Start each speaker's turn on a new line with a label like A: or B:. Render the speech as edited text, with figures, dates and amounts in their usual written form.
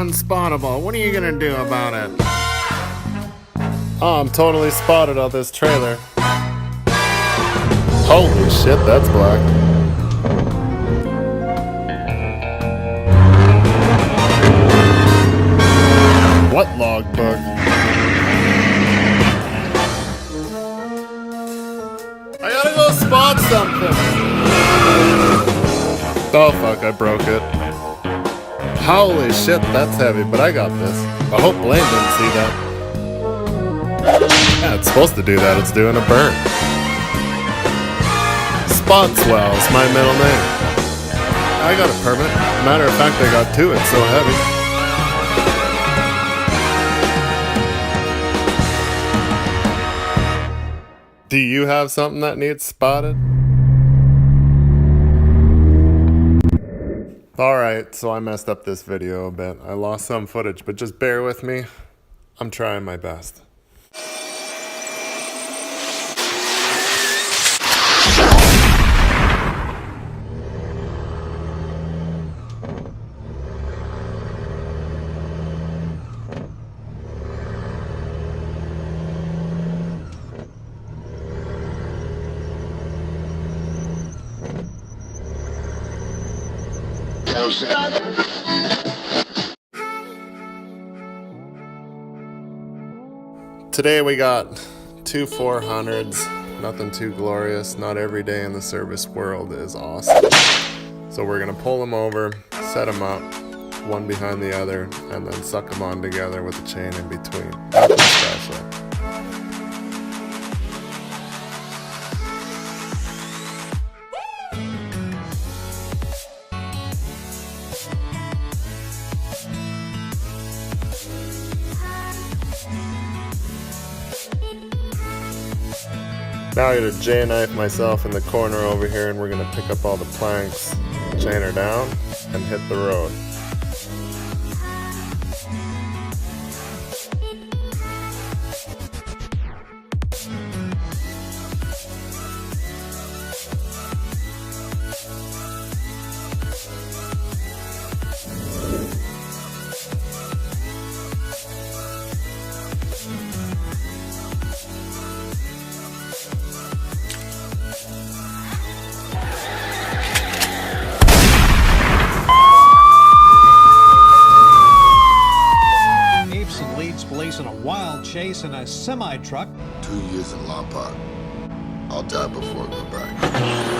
A: unspottable. What are you gonna do about it? Oh, I'm totally spotted on this trailer. Holy shit, that's black. What logbook? I gotta go spot something. Oh fuck, I broke it. Holy shit, that's heavy, but I got this. I hope Blaine didn't see that. Yeah, it's supposed to do that, it's doing a burn. Spotswell's my middle name. I got a permit. Matter of fact, I got two, it's so heavy. Do you have something that needs spotted? Alright, so I messed up this video a bit. I lost some footage, but just bear with me. I'm trying my best. Today we got two 400s, nothing too glorious. Not every day in the service world is awesome. So we're gonna pull them over, set them up, one behind the other, and then suck them on together with a chain in between. Nothing special. Now I gotta J-knife myself in the corner over here, and we're gonna pick up all the planks, chain her down, and hit the road.
B: Police in a wild chase in a semi-truck.
C: 2 years in Lompoc. I'll die before I go back.